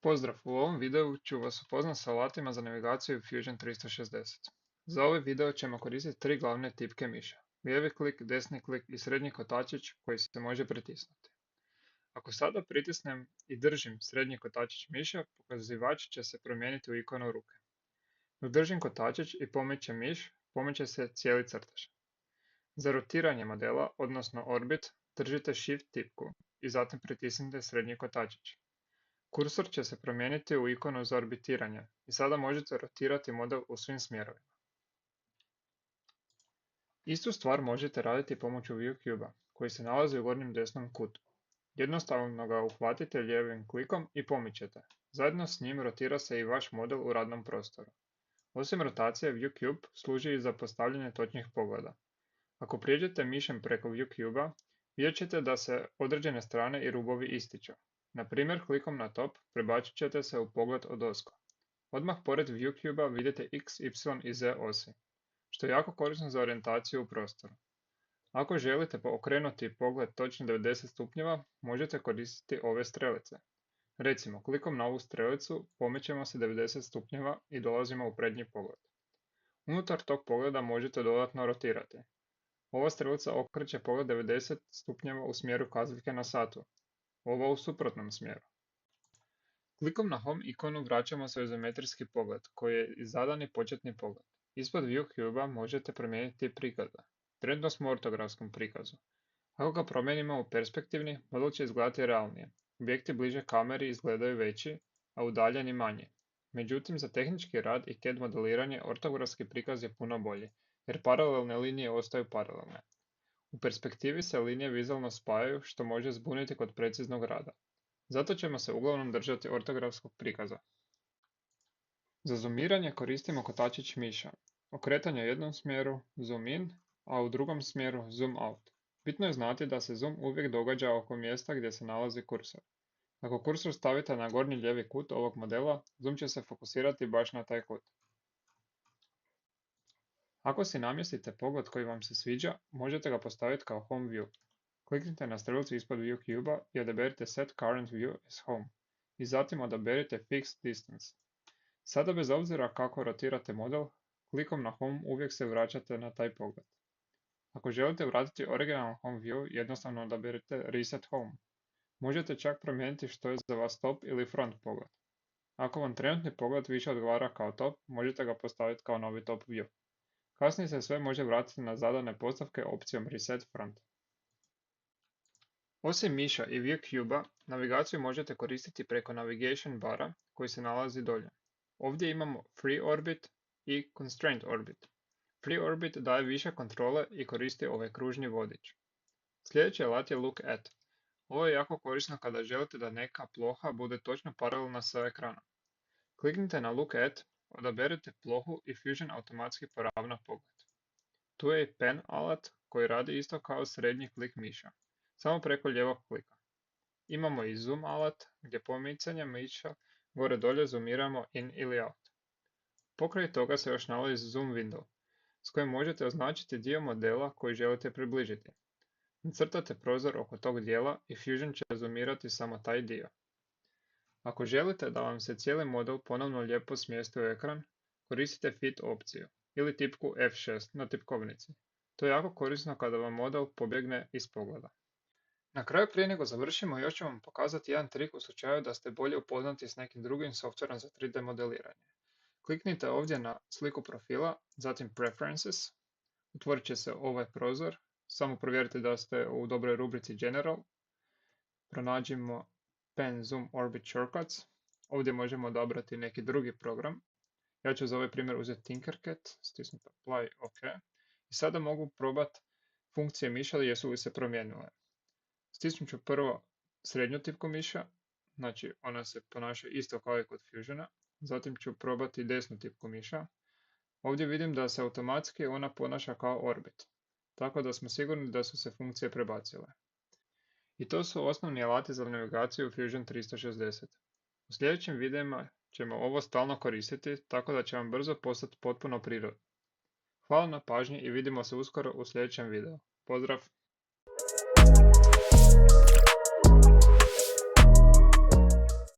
Pozdrav, u ovom videu ću vas upoznati s alatima za navigaciju Fusion 360. Za ovaj video ćemo koristiti tri glavne tipke miša. Lijevi klik, desni klik i srednji kotačić koji se može pritisnuti. Ako sada pritisnem i držim srednji kotačić miša, pokazivač će se promijeniti u ikonu ruke. Dok držim kotačić i pomičem miš, pomiče se cijeli crtež. Za rotiranje modela, odnosno orbit, držite Shift tipku i zatim pritisnite srednji kotačić. Kursor će se promijeniti u ikonu za orbitiranje i sada možete rotirati model u svim smjerovima. Istu stvar možete raditi pomoću ViewCube-a koji se nalazi u gornjem desnom kutu. Jednostavno ga uhvatite lijevim klikom i pomičete. Zajedno s njim rotira se i vaš model u radnom prostoru. Osim rotacije, ViewCube služi i za postavljanje točnih pogleda. Ako prijeđete mišem preko ViewCube-a, vidjet ćete da se određene strane i rubovi ističu. Na primjer, klikom na top prebacit ćete se u pogled odozgo. Odmah pored ViewCube-a vidite X, Y i Z osi, što je jako korisno za orijentaciju u prostoru. Ako želite okrenuti pogled točno 90 stupnjeva, možete koristiti ove strelice. Recimo, klikom na ovu strelicu pomičemo se 90 stupnjeva i dolazimo u prednji pogled. Unutar tog pogleda možete dodatno rotirati. Ova strelica okreće pogled 90 stupnjeva u smjeru kazaljke na satu, ova u suprotnom smjeru. Klikom na Home ikonu vraćamo se u izometrijski pogled, koji je i zadani početni pogled. Ispod ViewCube-a možete promijeniti prikaza. Trenutno smo u ortografskom prikazu. Ako ga promijenimo u perspektivni, model će izgledati realnije. Objekti bliže kameri izgledaju veći, a udaljeni manji. Međutim, za tehnički rad i CAD modeliranje ortografski prikaz je puno bolji, jer paralelne linije ostaju paralelne. U perspektivi se linije vizualno spajaju, što može zbuniti kod preciznog rada. Zato ćemo se uglavnom držati ortografskog prikaza. Za zoomiranje koristimo kotačić miša. Okretanje u jednom smjeru zoom in, a u drugom smjeru zoom out. Bitno je znati da se zoom uvijek događa oko mjesta gdje se nalazi kursor. Ako kursor stavite na gornji lijevi kut ovog modela, zoom će se fokusirati baš na taj kut. Ako si namjestite pogled koji vam se sviđa, možete ga postaviti kao Home View. Kliknite na strelicu ispod ViewCube-a i odaberite Set Current View as Home i zatim odaberite Fixed Distance. Sada bez obzira kako rotirate model, klikom na Home uvijek se vraćate na taj pogled. Ako želite vratiti originalan Home View, jednostavno odaberite Reset Home. Možete čak promijeniti što je za vas top ili front pogled. Ako vam trenutni pogled više odgovara kao top, možete ga postaviti kao novi top view. Kasnije se sve može vratiti na zadane postavke opcijom Reset Front. Osim miša i ViewCube-a, navigaciju možete koristiti preko Navigation bara koji se nalazi dolje. Ovdje imamo Free Orbit i Constraint Orbit. Free Orbit daje više kontrole i koristi ovaj kružni vodič. Sljedeći alat je Look At. Ovo je jako korisno kada želite da neka ploha bude točno paralelna sa ekranom. Kliknite na Look At, odaberite plohu i Fusion automatski poravna pogled. Tu je i Pen alat koji radi isto kao srednji klik miša, samo preko lijevog klika. Imamo i Zoom alat gdje pomicanjem miša gore dolje zoomiramo in ili out. Pokraj toga se još nalazi Zoom window, s kojim možete označiti dio modela koji želite približiti. Nacrtate prozor oko tog dijela i Fusion će zoomirati samo taj dio. Ako želite da vam se cijeli model ponovno lijepo smjesti u ekran, koristite Fit opciju ili tipku F6 na tipkovnici. To je jako korisno kada vam model pobjegne iz pogleda. Na kraju prije nego završimo još ću vam pokazati jedan trik u slučaju da ste bolje upoznati s nekim drugim softverom za 3D modeliranje. Kliknite ovdje na sliku profila, zatim Preferences, otvorit će se ovaj prozor, samo provjerite da ste u dobroj rubrici General, pronađimo Pen Zoom Orbit Shortcuts, ovdje možemo odabrati neki drugi program. Ja ću za ovaj primjer uzeti Tinkercad, stisnuti Apply, OK. I sada mogu probati funkcije miša jesu li se promijenile. Stisnut ću prvo srednju tipku miša, znači ona se ponaša isto kao i kod Fusiona. Zatim ću probati desnu tipku miša. Ovdje vidim da se automatski ona ponaša kao orbit, tako da smo sigurni da su se funkcije prebacile. I to su osnovni alati za navigaciju u Fusion 360. U sljedećim videima ćemo ovo stalno koristiti, tako da će vam brzo postati potpuno prirodno. Hvala na pažnji i vidimo se uskoro u sljedećem videu. Pozdrav!